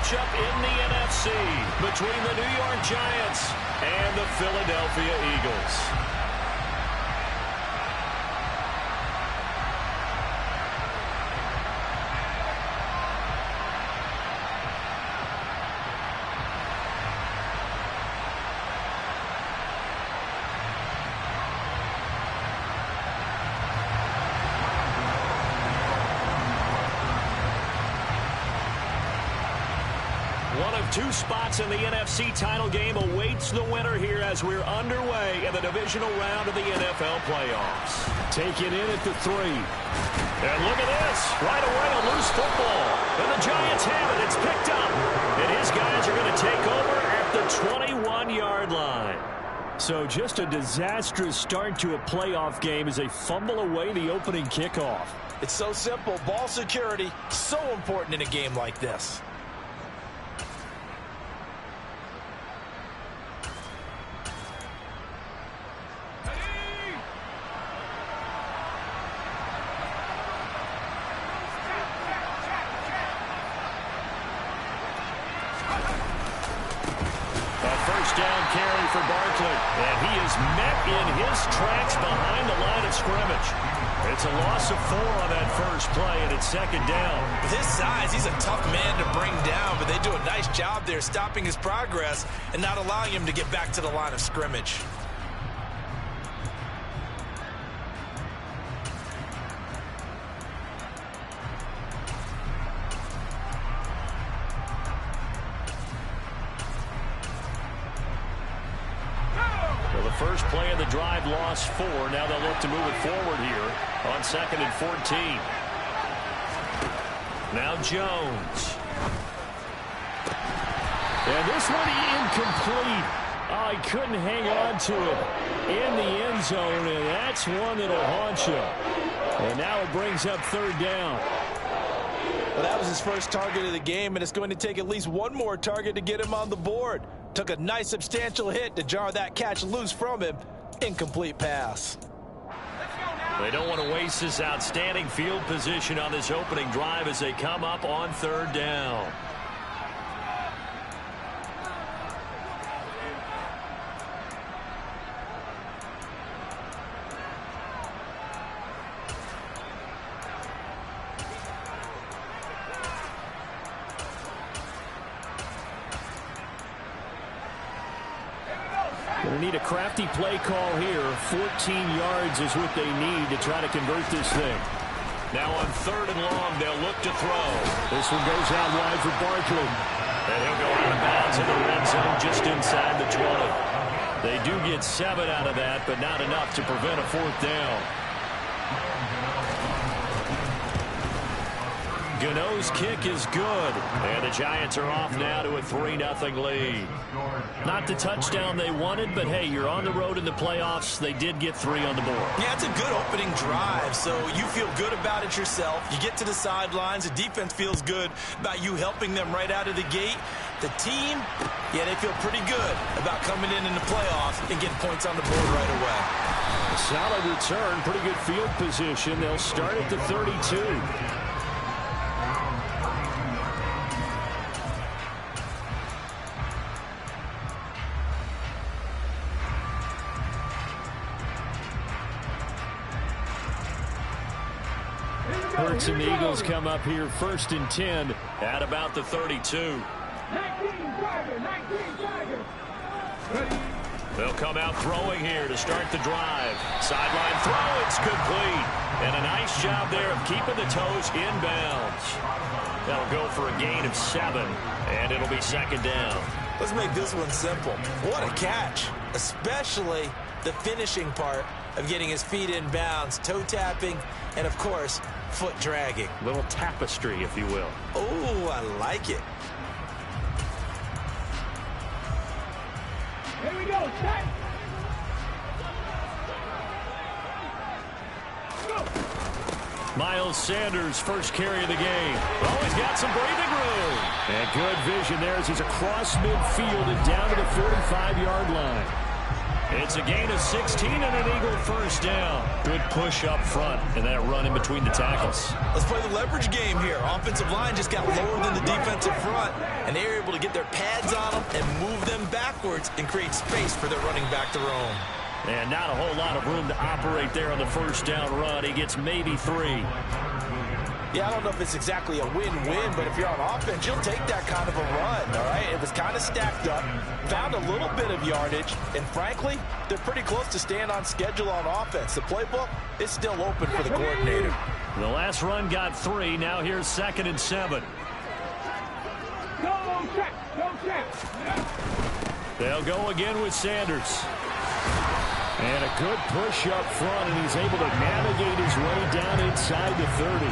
matchup in the NFC between the New York Giants and the Philadelphia Eagles. One of two spots in the NFC title game awaits the winner here as we're underway in the divisional round of the NFL playoffs. Taken in at the 3. And look at this. Right away, a loose football. And the Giants have it. It's picked up. And his guys are going to take over at the 21-yard line. So just a disastrous start to a playoff game as they fumble away the opening kickoff. It's so simple. Ball security, so important in a game like this. Carry for Barkley, and he is met in his tracks behind the line of scrimmage. It's a loss of 4 on that first play, and it's second down. With his size, he's a tough man to bring down, but they do a nice job there stopping his progress and not allowing him to get back to the line of scrimmage. First play of the drive, lost 4. Now they'll look to move it forward here on 2nd and 14. Now Jones. And this one incomplete. Oh, he couldn't hang on to it in the end zone, and that's one that'll haunt you. And now it brings up 3rd down. Well, that was his first target of the game, and it's going to take at least one more target to get him on the board. Took a nice substantial hit to jar that catch loose from him. Incomplete pass. They don't want to waste this outstanding field position on this opening drive as they come up on 3rd down. They need a crafty play call here. 14 yards is what they need to try to convert this thing. Now on 3rd and long, they'll look to throw. This one goes out wide for Barkley. And he'll go out of bounds in the red zone just inside the 20. They do get 7 out of that, but not enough to prevent a 4th down. Gano's kick is good, and the Giants are off now to a 3-0 lead. Not the touchdown they wanted, but hey, you're on the road in the playoffs. They did get 3 on the board. Yeah, it's a good opening drive, so you feel good about it yourself. You get to the sidelines. The defense feels good about you helping them right out of the gate. The team, yeah, they feel pretty good about coming in the playoffs and getting points on the board right away. A solid return, pretty good field position. They'll start at the 32. Hurts and the Eagles come up here 1st and 10 at about the 32. They'll come out throwing here to start the drive. Sideline throw, it's complete. And a nice job there of keeping the toes inbounds. That'll go for a gain of 7, and it'll be 2nd down. Let's make this one simple. What a catch, especially the finishing part of getting his feet in bounds, toe tapping, and of course, foot dragging. Little tapestry, if you will. Oh, I like it. Here we go, set. Miles Sanders, first carry of the game. Oh, he's got some breathing room. And good vision there as he's across midfield and down to the 45-yard line. It's a gain of 16 and an Eagle first down. Good push up front and that run in between the tackles. Let's play the leverage game here. Offensive line just got lower than the defensive front, and they were able to get their pads on them and move them backwards and create space for their running back to roam. And not a whole lot of room to operate there on the first down run. He gets maybe 3. Yeah, I don't know if it's exactly a win-win, but if you're on offense, you'll take that kind of a run, all right? It was kind of stacked up, found a little bit of yardage, and frankly, they're pretty close to staying on schedule on offense. The playbook is still open for the coordinator. The last run got 3. Now here's 2nd and 7. They'll go again with Sanders. And a good push up front, and he's able to navigate his way down inside the 30.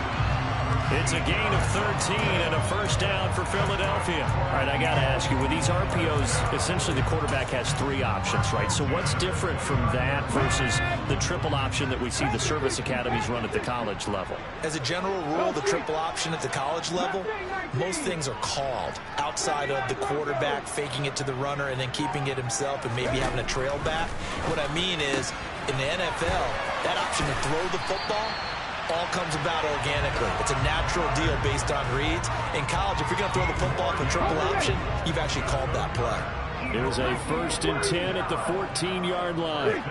It's a gain of 13 and a first down for Philadelphia. All right, I got to ask you, with these RPOs, essentially the quarterback has 3 options, right? So what's different from that versus the triple option that we see the service academies run at the college level? As a general rule, the triple option at the college level, most things are called outside of the quarterback faking it to the runner and then keeping it himself and maybe having a trail back. What I mean is, in the NFL, that option to throw the football all comes about organically. It's a natural deal based on reads. In college, if you're going to throw the football for triple option, you've actually called that play. Here's a 1st and 10 at the 14-yard line.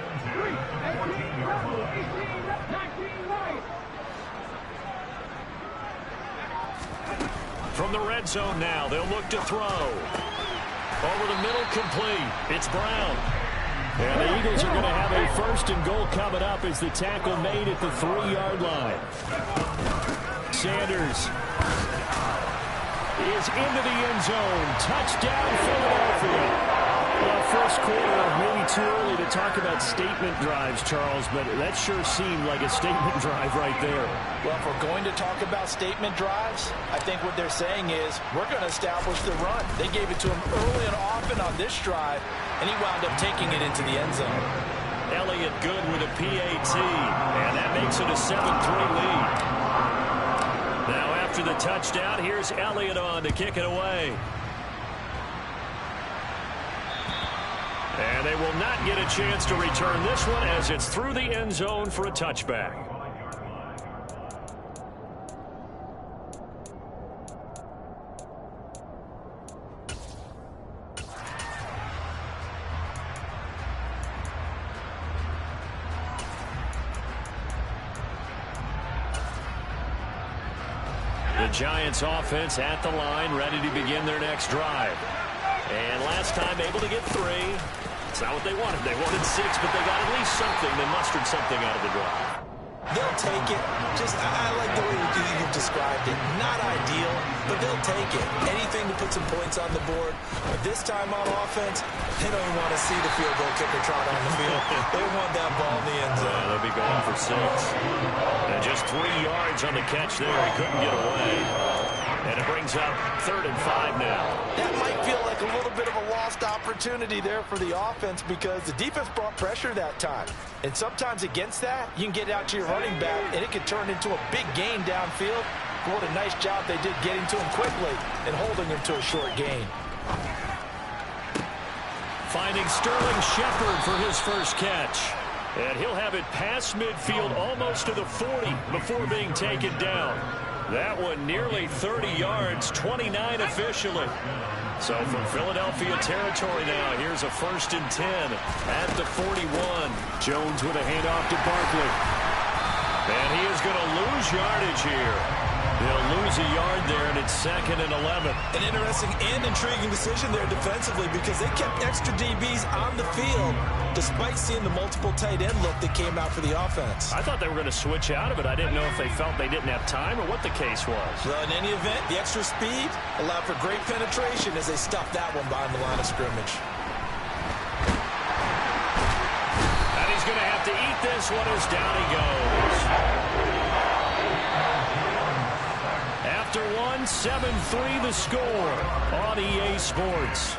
From the red zone now, they'll look to throw. Over the middle, complete. It's Brown. And the Eagles are going to have a 1st and goal coming up as the tackle made at the 3-yard line. Sanders is into the end zone. Touchdown, Philadelphia. Well, first quarter, maybe too early to talk about statement drives, Charles, but that sure seemed like a statement drive right there. Well, if we're going to talk about statement drives, I think what they're saying is we're going to establish the run. They gave it to him early and often on this drive, and he wound up taking it into the end zone. Elliott good with a PAT, and that makes it a 7-3 lead. Now after the touchdown, here's Elliott on to kick it away. And they will not get a chance to return this one as it's through the end zone for a touchback. The Giants offense at the line, ready to begin their next drive. And last time able to get 3. It's not what they wanted. They wanted 6, but they got at least something. They mustered something out of the drive. They'll take it. I like the way you've described it. Not ideal, but they'll take it. Anything to put some points on the board. But this time on offense, they don't want to see the field goal kicker trot on the field. They want that ball in the end zone. They'll be going for 6. And just 3 yards on the catch there. He couldn't get away. And it brings up 3rd and 5 now. That might feel like a little bit of a lost opportunity there for the offense because the defense brought pressure that time. And sometimes against that, you can get out to your running back, and it could turn into a big gain downfield. But what a nice job they did getting to him quickly and holding him to a short gain. Finding Sterling Shepard for his first catch. And he'll have it past midfield almost to the 40 before being taken down. That one nearly 30 yards, 29 officially. So from Philadelphia territory now, here's a 1st and 10 at the 41. Jones with a handoff to Barkley. And he is going to lose yardage here. They'll lose a yard there, and it's 2nd and 11. An interesting and intriguing decision there defensively because they kept extra DBs on the field despite seeing the multiple tight end look that came out for the offense. I thought they were going to switch out of it. I didn't know if they felt they didn't have time or what the case was. Well, in any event, the extra speed allowed for great penetration as they stuffed that one behind the line of scrimmage. And he's going to have to eat this one as down he goes. After 7-3 the score on EA Sports.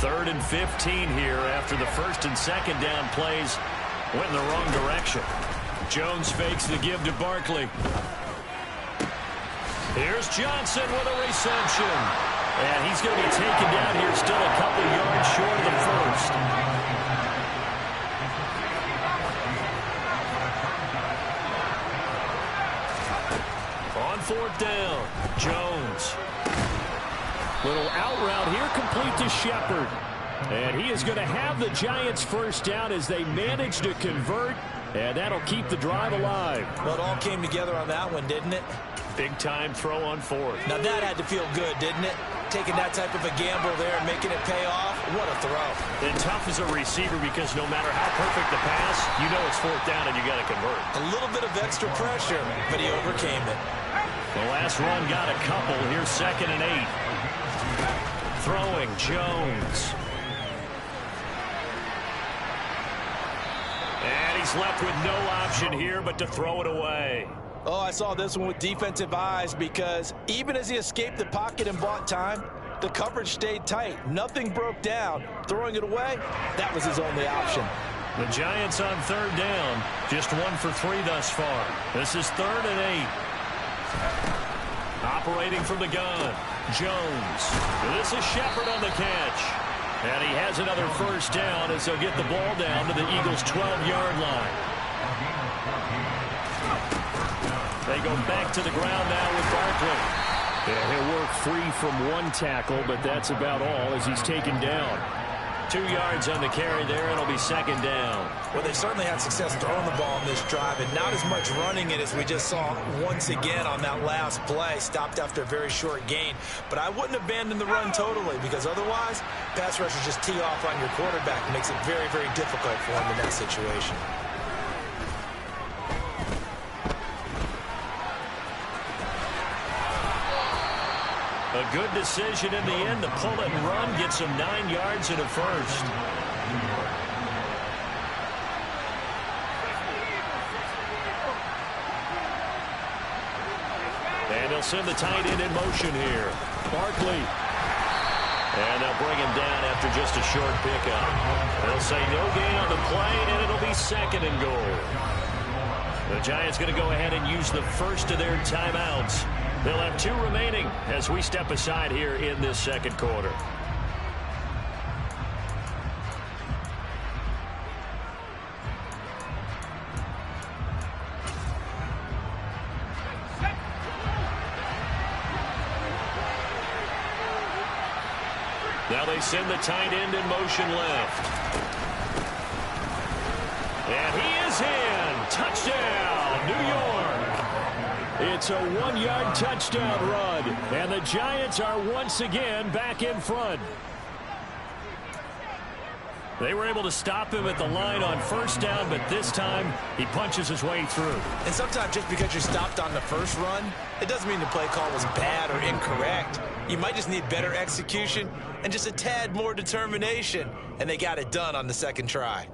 3rd and 15 here after the 1st and 2nd down plays went in the wrong direction. Jones fakes the give to Barkley. Here's Johnson with a reception. And he's going to be taken down here, still a couple yards short of the first. On 4th down, Jones. Little out route here, complete to Shepard. And he is going to have the Giants first down as they manage to convert. And that'll keep the drive alive. Well, it all came together on that one, didn't it? Big-time throw on 4th. Now that had to feel good, didn't it? Taking that type of a gamble there and making it pay off. What a throw. And tough as a receiver because no matter how perfect the pass, you know it's 4th down and you got to convert. A little bit of extra pressure, but he overcame it. The last run got a couple. Here's 2nd and 8. Throwing Jones. And he's left with no option here but to throw it away. Oh, I saw this one with defensive eyes because even as he escaped the pocket and bought time, the coverage stayed tight. Nothing broke down. Throwing it away, that was his only option. The Giants on 3rd down, just 1 for 3 thus far. This is 3rd and 8. Operating from the gun, Jones. This is Shepard on the catch. And he has another first down as they'll get the ball down to the Eagles' 12-yard line. They go back to the ground now with Barkley. Yeah, he'll work free from 1 tackle, but that's about all as he's taken down. 2 yards on the carry there, and it'll be 2nd down. Well, they certainly had success throwing the ball in this drive, and not as much running it as we just saw once again on that last play. Stopped after a very short gain. But I wouldn't abandon the run totally, because otherwise, pass rushers just tee off on your quarterback. It makes it very, very difficult for him in that situation. A good decision in the end to pull it and run, gets him 9 yards and a first. And they'll send the tight end in motion here. Barkley. And they'll bring him down after just a short pickup. They'll say no gain on the play, and it'll be 2nd and goal. The Giants going to go ahead and use the first of their timeouts. They'll have 2 remaining as we step aside here in this 2nd quarter. Now they send the tight end in motion left. And he is in. Touchdown, New York. It's a 1-yard touchdown run, and the Giants are once again back in front. They were able to stop him at the line on 1st down, but this time he punches his way through. And sometimes just because you're stopped on the first run, it doesn't mean the play call was bad or incorrect. You might just need better execution and just a tad more determination, and they got it done on the 2nd try.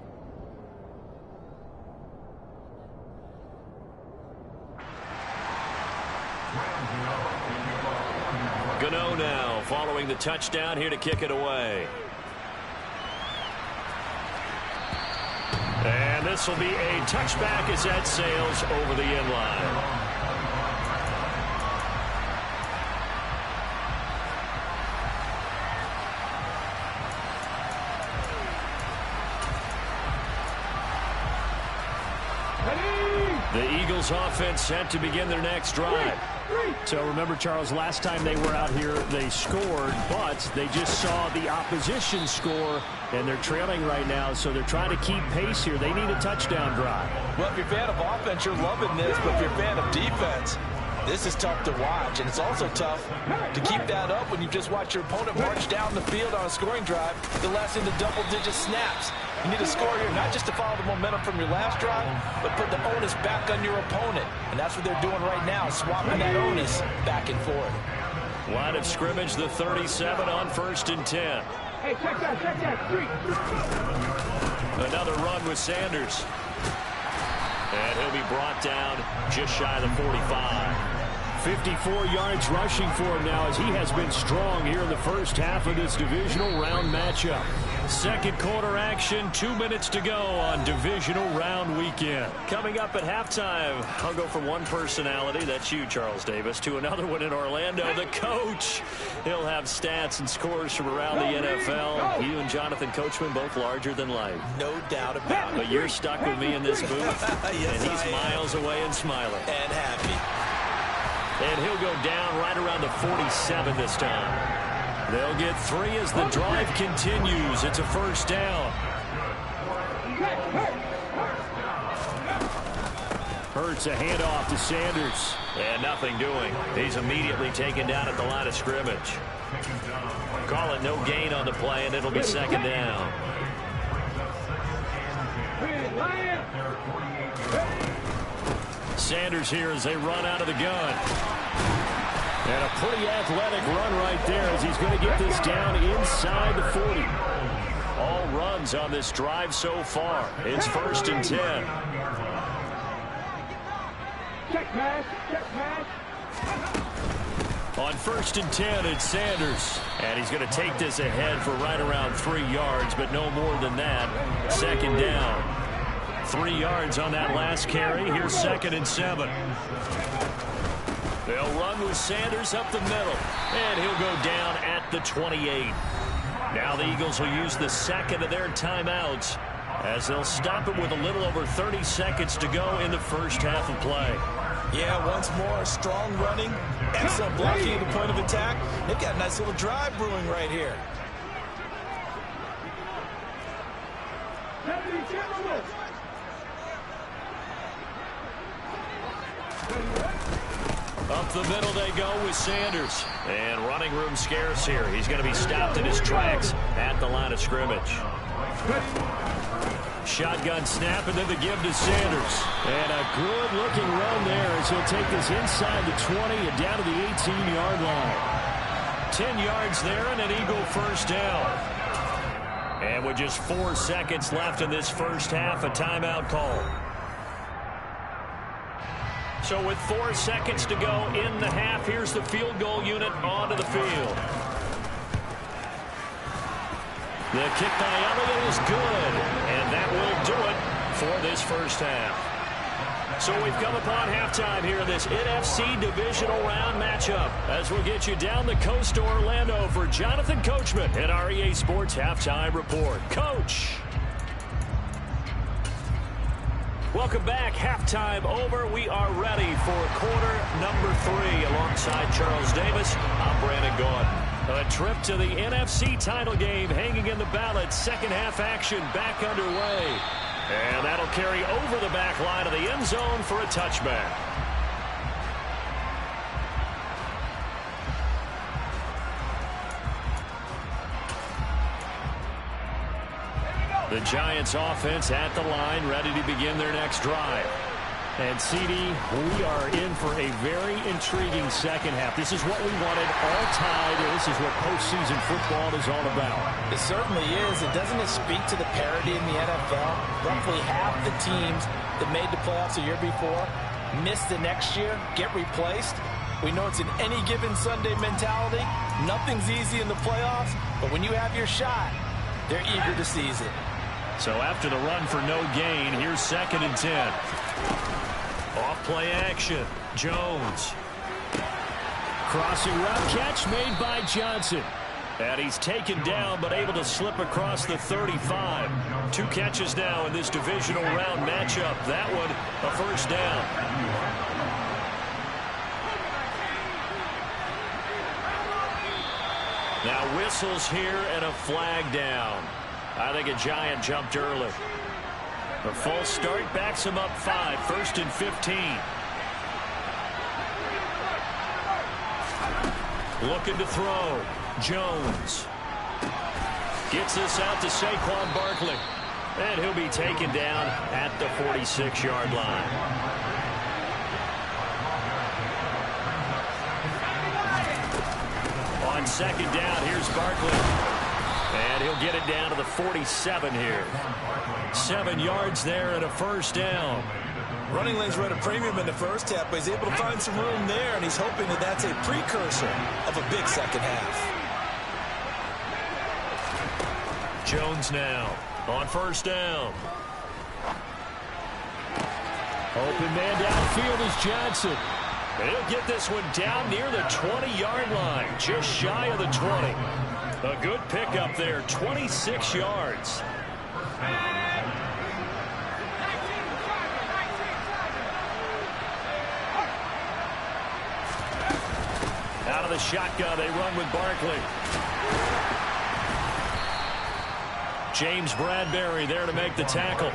Gano now following the touchdown here to kick it away. And this will be a touchback as that sails over the end line. The Eagles offense set to begin their next drive. So remember, Charles, last time they were out here, they scored, but they just saw the opposition score, and they're trailing right now, so they're trying to keep pace here. They need a touchdown drive. Well, if you're a fan of offense, you're loving this, but if you're a fan of defense, this is tough to watch, and it's also tough to keep that up when you just watch your opponent march down the field on a scoring drive that lasts into double-digit snaps. You need to score here, not just to follow the momentum from your last drive, but put the onus back on your opponent. And that's what they're doing right now, swapping that onus back and forth. Line of scrimmage, the 37 on 1st and 10. Hey, check that. 3. Another run with Sanders. And he'll be brought down just shy of the 45. 54 yards rushing for him now as he has been strong here in the first half of this divisional round matchup. Second quarter action, 2 minutes to go on divisional round weekend. Coming up at halftime, I'll go from one personality, that's you, Charles Davis, to another one in Orlando, the coach. He'll have stats and scores from around the NFL. You and Jonathan Coachman both larger than life. No doubt about it. But you're stuck with me in this booth, yes, and he's miles away and smiling. And happy. And he'll go down right around the 47 this time. They'll get 3 as the drive continues. It's a first down. Hurts a handoff to Sanders. And nothing doing. He's immediately taken down at the line of scrimmage. Call it no gain on the play, and it'll be second down. Sanders here as they run out of the gun. And a pretty athletic run right there as he's going to get this down inside the 40. All runs on this drive so far. It's first and 10. Check pass, check pass. On first and 10, it's Sanders. And he's going to take this ahead for right around 3 yards, but no more than that. Second down. 3 yards on that last carry. Here's second and 7. They'll run with Sanders up the middle. And he'll go down at the 28. Now the Eagles will use the second of their timeouts as they'll stop it with a little over 30 seconds to go in the first half of play. Yeah, once more, strong running, excellent blocking at the point of attack. They've got a nice little drive brewing right here. Up the middle they go with Sanders. And running room scarce here. He's going to be stopped in his tracks at the line of scrimmage. Shotgun snap and then the give to Sanders. And a good-looking run there as he'll take this inside the 20 and down to the 18-yard line. 10 yards there and an Eagle first down. And with just 4 seconds left in this first half, a timeout call. So with 4 seconds to go in the half, here's the field goal unit onto the field. The kick by Elliott is good, and that will do it for this first half. So we've come upon halftime here in this NFC divisional round matchup as we'll get you down the coast to Orlando for Jonathan Coachman at our EA Sports Halftime Report. Coach! Welcome back. Halftime over. We are ready for quarter number 3 alongside Charles Davis. I'm Brandon Gordon. A trip to the NFC title game hanging in the balance. Second half action back underway. And that'll carry over the back line of the end zone for a touchback. The Giants offense at the line, ready to begin their next drive. And, CD, we are in for a very intriguing second half. This is what we wanted all tied, and this is what postseason football is all about. It certainly is. And doesn't it speak to the parity in the NFL? Roughly half the teams that made the playoffs a year before miss the next year, get replaced. We know it's an any given Sunday mentality. Nothing's easy in the playoffs, but when you have your shot, they're eager to seize it. So after the run for no gain, here's second and 10. Off play action. Jones. Crossing route catch made by Johnson. And he's taken down but able to slip across the 35. 2 catches now in this divisional round matchup. That one a first down. Now whistles here and a flag down. I think a Giant jumped early. The full start backs him up 5. First and 15. Looking to throw. Jones. Gets this out to Saquon Barkley. And he'll be taken down at the 46-yard line. On second down, here's Barkley. And he'll get it down to the 47 here. 7 yards there and a first down. Running lanes were at a premium in the first half, but he's able to find some room there, and he's hoping that that's a precursor of a big second half. Jones now on first down. Open man downfield is Johnson. And he'll get this one down near the 20-yard line, just shy of the 20. A good pickup there, 26 yards. Out of the shotgun, they run with Barkley. James Bradbury there to make the tackle.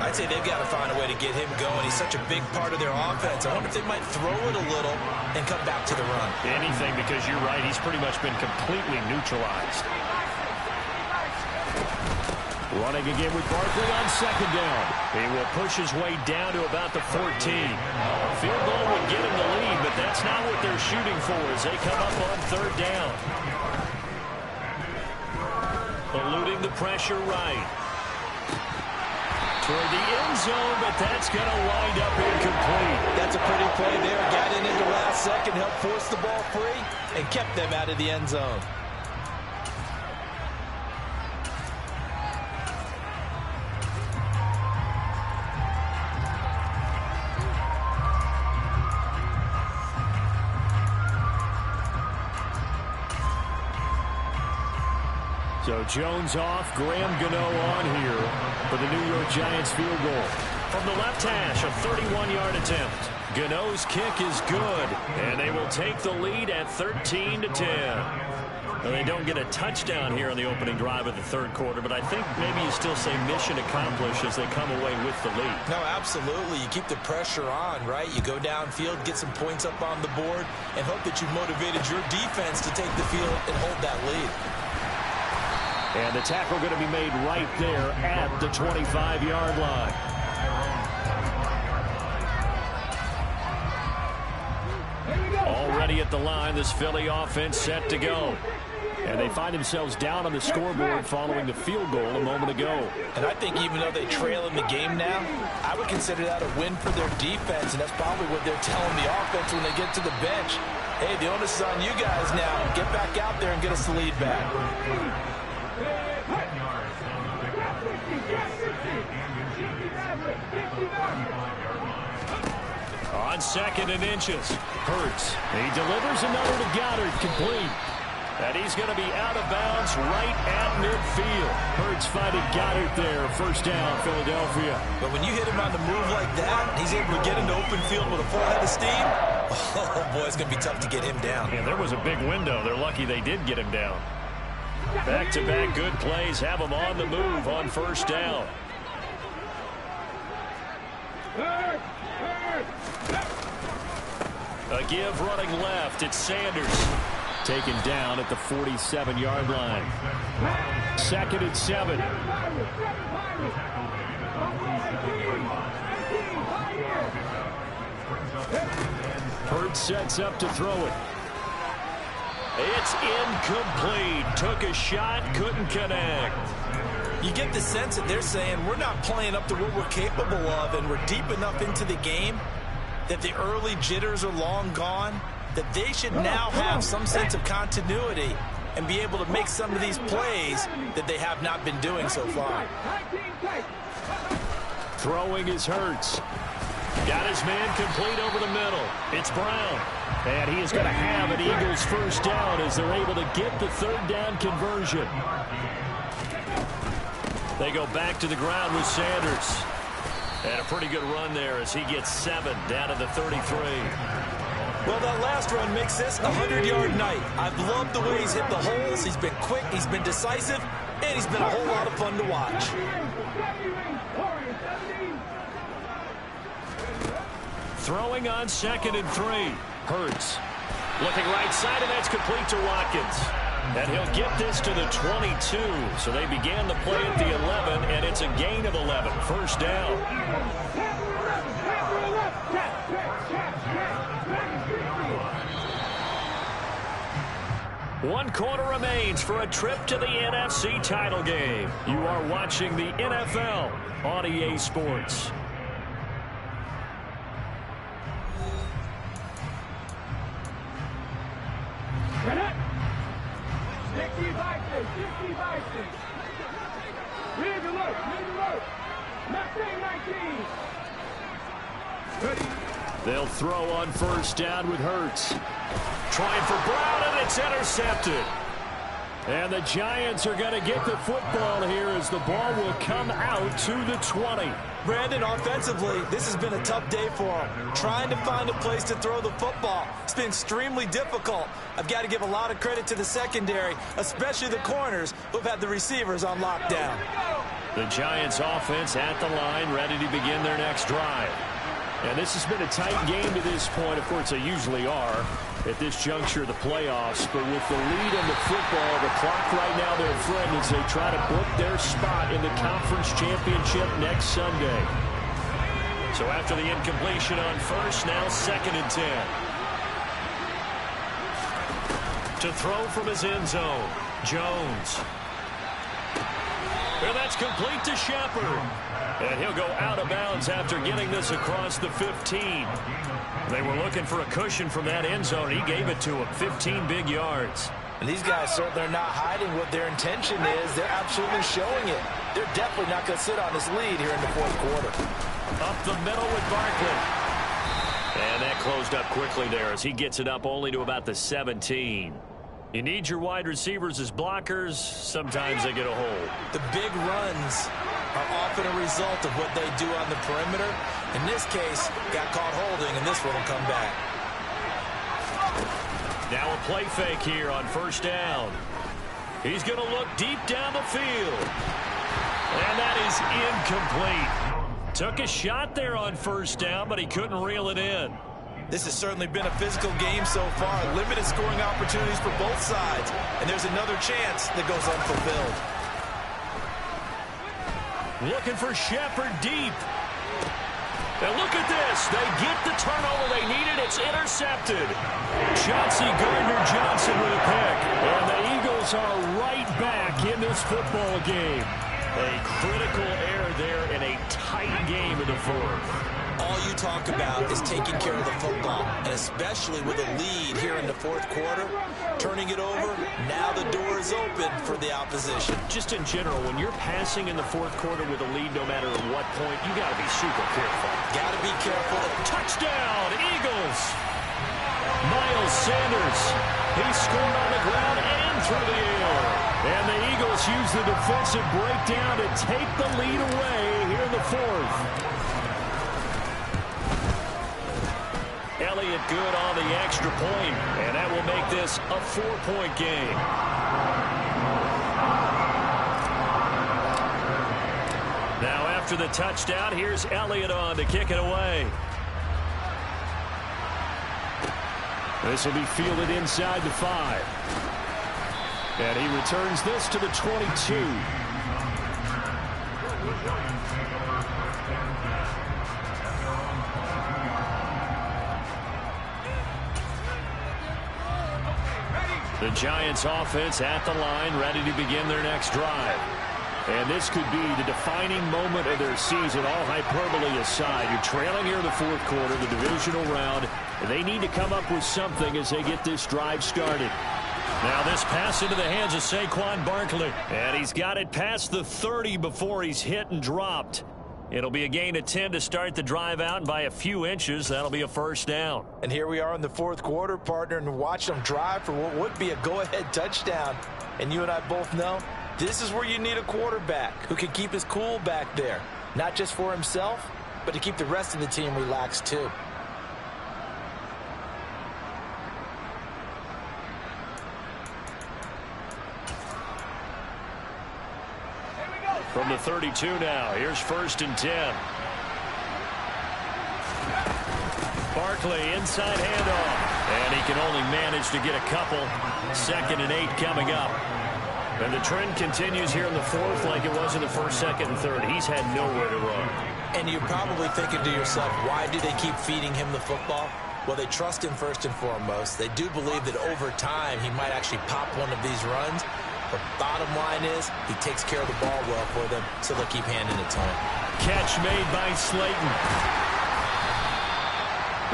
I'd say they've got to find a way to get him going. He's such a big part of their offense. I wonder if they might throw it a little and come back to the run. Anything, because you're right, he's pretty much been completely neutralized. Running again with Barkley on second down. He will push his way down to about the 14. Field goal would get him the lead, but that's not what they're shooting for as they come up on third down. Eluding the pressure right. Toward the end zone, but that's going to wind up incomplete. That's a pretty play there. Got in at the last second, helped force the ball free, and kept them out of the end zone. So Jones off, Graham Gano on here for the New York Giants field goal. From the left hash, a 31-yard attempt. Gano's kick is good, and they will take the lead at 13-10. Well, they don't get a touchdown here in the opening drive of the third quarter, but I think maybe you still say mission accomplished as they come away with the lead. No, absolutely. You keep the pressure on, right? You go downfield, get some points up on the board, and hope that you've motivated your defense to take the field and hold that lead. And the tackle going to be made right there at the 25-yard line. Already at the line, this Philly offense set to go. And they find themselves down on the scoreboard following the field goal a moment ago. And I think even though they trail in the game now, I would consider that a win for their defense, and that's probably what they're telling the offense when they get to the bench. Hey, the onus is on you guys now. Get back out there and get us the lead back. On second and inches, Hurts. He delivers another to Goddard, complete. And he's going to be out of bounds right at midfield. Hurts finding Goddard there. First down, Philadelphia. But when you hit him on the move like that, he's able to get into open field with a full head of steam. Oh, boy, it's going to be tough to get him down. Yeah, there was a big window. They're lucky they did get him down. Back-to-back good plays have him on the move on first down. A give running left. It's Sanders. Taken down at the 47-yard line. Second and 7. Hurts sets up to throw it. It's incomplete. Took a shot, couldn't connect. You get the sense that they're saying we're not playing up to what we're capable of, and we're deep enough into the game that the early jitters are long gone, that they should now have some sense of continuity and be able to make some of these plays that they have not been doing so far. Throwing is Hurts. Got his man complete over the middle. It's Brown. And he is going to have an Eagles first down as they're able to get the third down conversion. They go back to the ground with Sanders. And a pretty good run there as he gets 7 down to the 33. Well, that last run makes this a 100-yard night. I've loved the way he's hit the holes. He's been quick, he's been decisive, and he's been a whole lot of fun to watch. Throwing on second and 3. Hurts. Looking right side, and that's complete to Watkins. And he'll get this to the 22. So they began the play at the 11, and it's a gain of 11. First down. One quarter remains for a trip to the NFC title game. You are watching the NFL on EA Sports. number 60 license. Red alert, red alert. Mustang 19. Ready. They'll throw on first down with Hurts. Trying for Brown, and it's intercepted. And the Giants are going to get the football here as the ball will come out to the 20. Brandon, offensively, this has been a tough day for him. Trying to find a place to throw the football. It's been extremely difficult. I've got to give a lot of credit to the secondary, especially the corners who've had the receivers on lockdown. The Giants offense at the line, ready to begin their next drive. And this has been a tight game to this point. Of course, they usually are at this juncture of the playoffs. But with the lead in the football, the clock right now their friend as they try to book their spot in the conference championship next Sunday. So after the incompletion on first, now 2nd and 10. To throw from his end zone, Jones. And that's complete to Shepard. And he'll go out of bounds after getting this across the 15. They were looking for a cushion from that end zone. He gave it to him, 15 big yards. And these guys certainly are not hiding what their intention is. They're absolutely showing it. They're definitely not going to sit on this lead here in the fourth quarter. Up the middle with Barkley. And that closed up quickly there as he gets it up only to about the 17. You need your wide receivers as blockers. Sometimes they get a hold. The big runs are often a result of what they do on the perimeter. In this case, got caught holding, and this one will come back. Now a play fake here on first down. He's going to look deep down the field. And that is incomplete. Took a shot there on first down, but he couldn't reel it in. This has certainly been a physical game so far. Limited scoring opportunities for both sides. And there's another chance that goes unfulfilled. Looking for Shepard deep. And look at this. They get the turnover they needed. It's intercepted. Chauncey Gardner-Johnson with a pick. And the Eagles are right back in this football game. A critical error there in a tight game in the fourth. All you talk about is taking care of the football, and especially with a lead here in the fourth quarter, turning it over, now the door is open for the opposition. Just in general, when you're passing in the fourth quarter with a lead, no matter at what point, you got to be super careful. Got to be careful. Touchdown, Eagles! Miles Sanders, he scored on the ground and through the air. And the Eagles use the defensive breakdown to take the lead away here in the fourth. Elliott good on the extra point, and that will make this a 4-point game. Now after the touchdown, here's Elliott on to kick it away. This will be fielded inside the 5. And he returns this to the 22. The Giants offense at the line, ready to begin their next drive. And this could be the defining moment of their season, all hyperbole aside. You're trailing here in the fourth quarter, the divisional round. They need to come up with something as they get this drive started. Now this pass into the hands of Saquon Barkley. And he's got it past the 30 before he's hit and dropped. It'll be a gain of 10 to start the drive out, and by a few inches, that'll be a first down. And here we are in the fourth quarter, partner, and watch them drive for what would be a go-ahead touchdown. And you and I both know this is where you need a quarterback who can keep his cool back there. Not just for himself, but to keep the rest of the team relaxed too. From the 32 now, here's 1st and 10. Barkley inside handoff. And he can only manage to get a couple. 2nd and 8 coming up. And the trend continues here in the fourth like it was in the first, 2nd, and 3rd. He's had nowhere to run. And you're probably thinking to yourself, why do they keep feeding him the football? Well, they trust him first and foremost. They do believe that over time he might actually pop one of these runs. But bottom line is, he takes care of the ball well for them, so they'll keep handing it to him. Catch made by Slayton.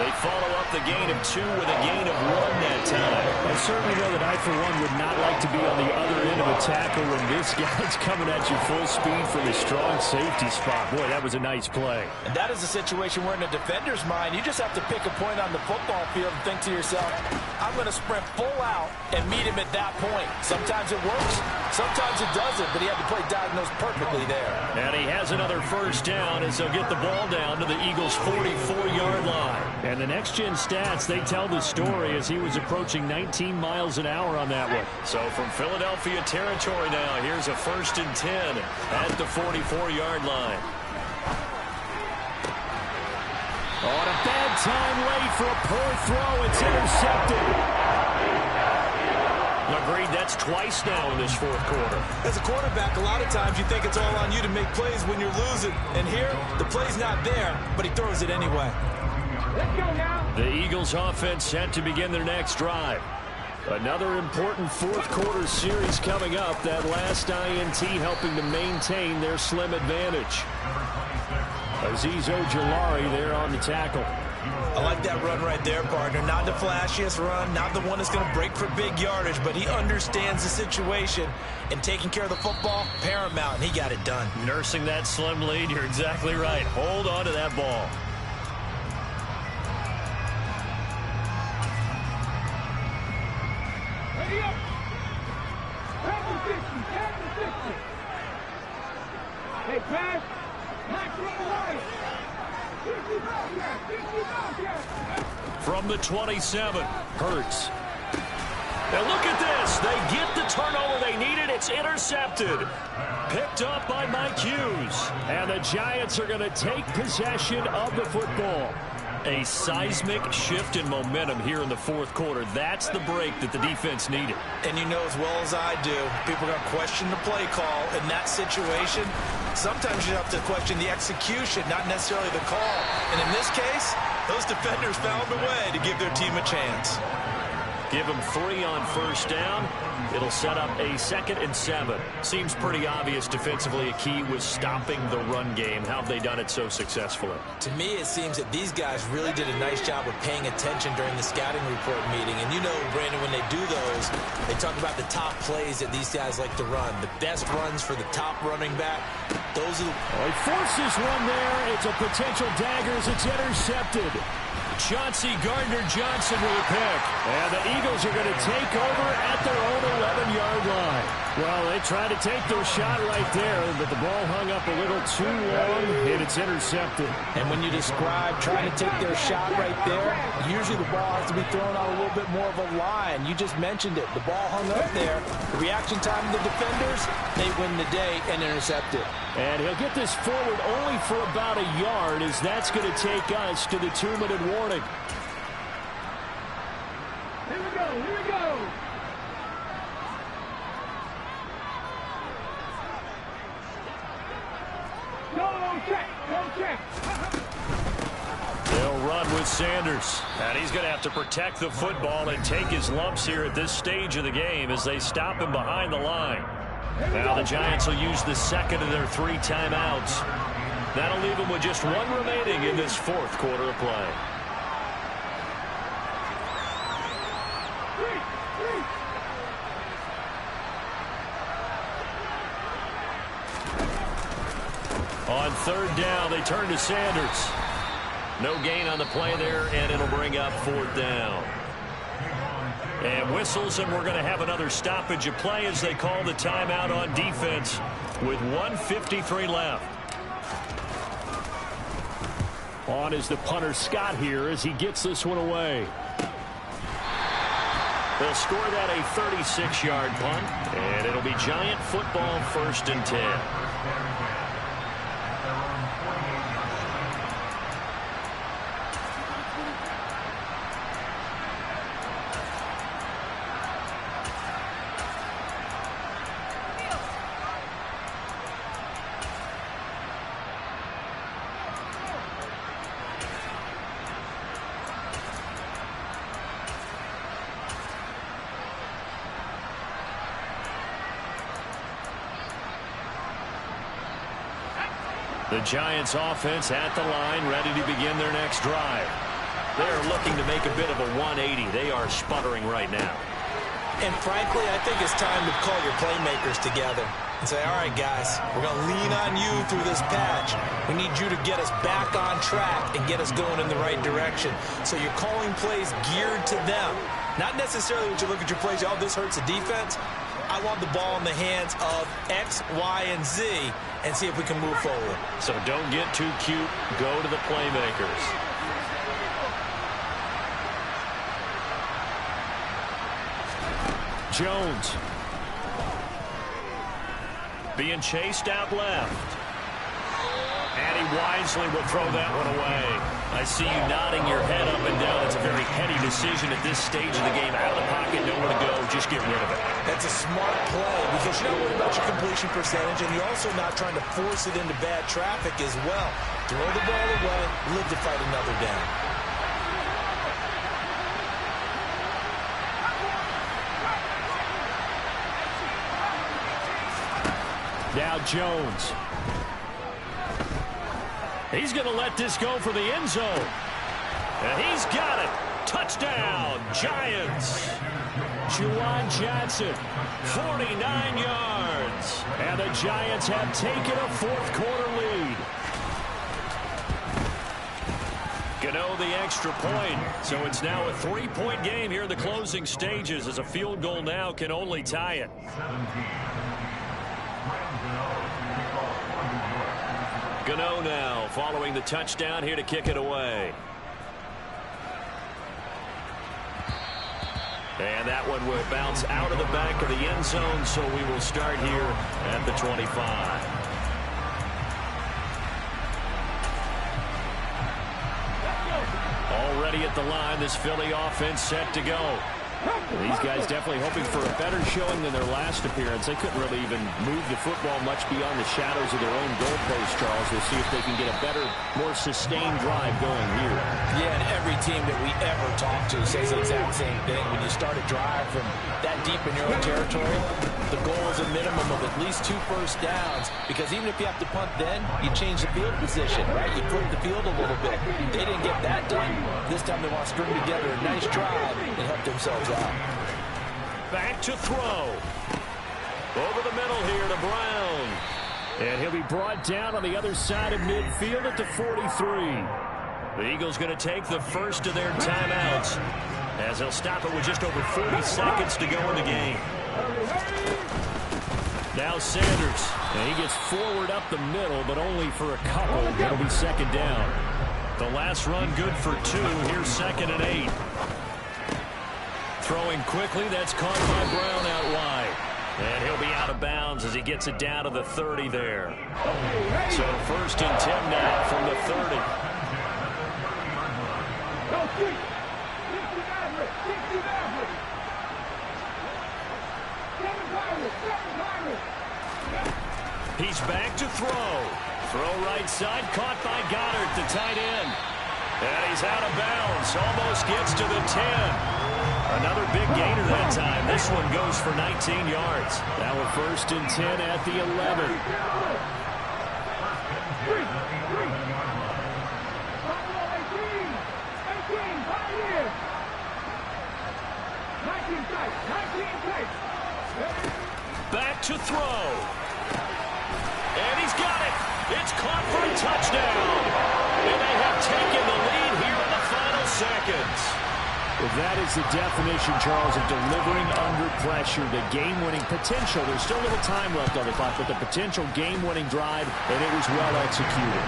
They follow up the gain of 2 with a gain of 1 that time. I certainly know that I, for one, would not like to be on the other end of a tackle when this guy's coming at you full speed from a strong safety spot. Boy, that was a nice play. And that is a situation where in a defender's mind, you just have to pick a point on the football field and think to yourself, I'm going to sprint full out and meet him at that point. Sometimes it works, sometimes it doesn't, but he had to play diagnosed perfectly there. And he has another first down as they'll get the ball down to the Eagles' 44-yard line. And the next-gen stats, they tell the story as he was approaching 19 miles an hour on that one. So from Philadelphia territory now, here's a 1st and 10 at the 44-yard line. On a bad time late for a poor throw. It's intercepted. Agreed, that's twice now in this fourth quarter. As a quarterback, a lot of times you think it's all on you to make plays when you're losing. And here, the play's not there, but he throws it anyway. Let's go now. The Eagles offense set to begin their next drive. Another important fourth quarter series coming up. That last INT helping to maintain their slim advantage. Azeez Ojulari there on the tackle. I like that run right there, partner. Not the flashiest run, not the one that's going to break for big yardage, but he understands the situation, and taking care of the football, paramount, and he got it done. Nursing that slim lead, you're exactly right. Hold on to that ball. Ready up. Pass the 60. Pass the 60. Hey, pass. Maestro right. 60 Bobcat. 60 Bobcat. From the 27, Hurts. And look at this. They get the turnover they needed. It's intercepted. Picked up by Mike Hughes. And the Giants are going to take possession of the football. A seismic shift in momentum here in the fourth quarter. That's the break that the defense needed. And you know as well as I do, people are going to question the play call in that situation. Sometimes you have to question the execution, not necessarily the call. And in this case, those defenders found a way to give their team a chance. Give them 3 on first down. It'll set up a 2nd and 7. Seems pretty obvious defensively a key was stopping the run game. How have they done it so successfully? To me, it seems that these guys really did a nice job of paying attention during the scouting report meeting. And you know, Brandon, when they do those, they talk about the top plays that these guys like to run. The best runs for the top running back. Those are he forces one there. It's a potential dagger as it's intercepted. Chauncey Gardner-Johnson with a pick. And the Eagles are going to take over at their own 11-yard line. Well, they tried to take their shot right there, but the ball hung up a little too long, and it's intercepted. And when you describe trying to take their shot right there, usually the ball has to be thrown on a little bit more of a line. You just mentioned it. The ball hung up there. The reaction time of the defenders, they win the day and intercept it. And he'll get this forward only for about a yard, as that's going to take us to the 2-minute warning. Here we go. Here we go. Go check. Go check. They'll run with Sanders. And he's going to have to protect the football and take his lumps here at this stage of the game as they stop him behind the line. Now the Giants will use the 2nd of their 3 timeouts. That'll leave them with just 1 remaining in this fourth quarter of play. On 3rd down, they turn to Sanders. No gain on the play there, and it'll bring up 4th down. And whistles, and we're going to have another stoppage of play as they call the timeout on defense with 1:53 left. On is the punter Scott here as he gets this one away. They'll score that a 36-yard punt, and it'll be Giant football 1st and 10. The Giants offense at the line, ready to begin their next drive. They're looking to make a bit of a 180. They are sputtering right now. And frankly, I think it's time to call your playmakers together and say, all right, guys, we're going to lean on you through this patch. We need you to get us back on track and get us going in the right direction. So you're calling plays geared to them. Not necessarily when you look at your plays, oh, this hurts the defense. I want the ball in the hands of X, Y, and Z and see if we can move forward. So don't get too cute. Go to the playmakers. Jones. Being chased out left. And he wisely will throw that one away. I see you nodding your head up and down. It's a very heady decision at this stage of the game. Out of the pocket, nowhere to go. Just get rid of it. That's a smart play because you're not worried about your completion percentage, and you're also not trying to force it into bad traffic as well. Throw the ball away, live to fight another down. Now Jones. He's going to let this go for the end zone. And he's got it. Touchdown, Giants. Juwan Johnson, 49 yards. And the Giants have taken a fourth-quarter lead. Gano the extra point. So it's now a 3-point game here in the closing stages as a field goal now can only tie it. Gano now following the touchdown here to kick it away. And that one will bounce out of the back of the end zone, so we will start here at the 25. Already at the line, this Philly offense set to go. These guys definitely hoping for a better showing than their last appearance. They couldn't really even move the football much beyond the shadows of their own goalpost, Charles. We'll see if they can get a better, more sustained drive going here. Yeah, and every team that we ever talk to says the exact same thing. When you start a drive from that deep in your own territory, the goal is a minimum of at least 2 first downs, because even if you have to punt then, you change the field position, right? You flip the field a little bit. They didn't get that done. This time they want to string together a nice drive and help themselves out. Back to throw. Over the middle here to Brown. And he'll be brought down on the other side of midfield at the 43. The Eagles going to take the first of their timeouts as they'll stop it with just over 40 seconds to go in the game. Now Sanders. And he gets forward up the middle, but only for a couple. It'll be second down. The last run good for 2. Here's 2nd and 8. Throwing quickly, that's caught by Brown out wide. And he'll be out of bounds as he gets it down to the 30 there. So 1st and 10 now from the 30. He's back to throw. Throw right side, caught by Goddard, the tight end. And he's out of bounds, almost gets to the 10. Another big gainer that time. This one goes for 19 yards. Now a 1st and 10 at the 11. Back to throw. And he's got it. It's caught for a touchdown. And they have taken the lead here in the final seconds. Well, that is the definition, Charles, of delivering under pressure. The game-winning potential. There's still a little time left on the clock, but the potential game-winning drive, and it was well executed.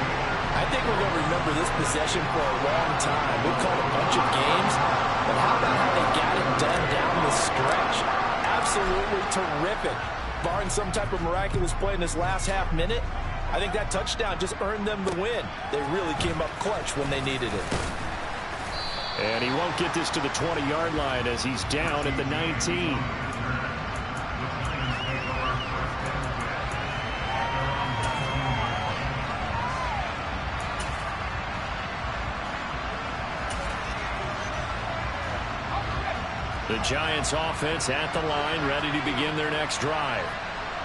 I think we're going to remember this possession for a long time. We've called a bunch of games, but how about how they got it done down the stretch? Absolutely terrific. Barring some type of miraculous play in this last half minute, I think that touchdown just earned them the win. They really came up clutch when they needed it. And he won't get this to the 20-yard line as he's down at the 19. The Giants offense at the line, ready to begin their next drive.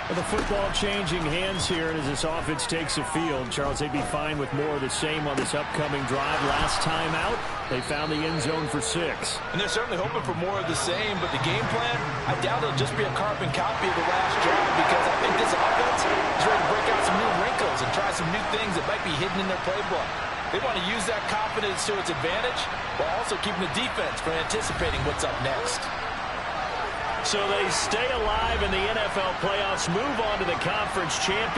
Well, the football changing hands here, and as this offense takes the field, Charles, they'd be fine with more of the same on this upcoming drive. Last time out, They found the end zone for 6. And they're certainly hoping for more of the same, but the game plan, I doubt it'll just be a carbon copy of the last drive, because I think this offense is ready to break out some new wrinkles and try some new things that might be hidden in their playbook. They want to use that confidence to its advantage while also keeping the defense from anticipating what's up next. So they stay alive in the NFL playoffs, move on to the conference championship.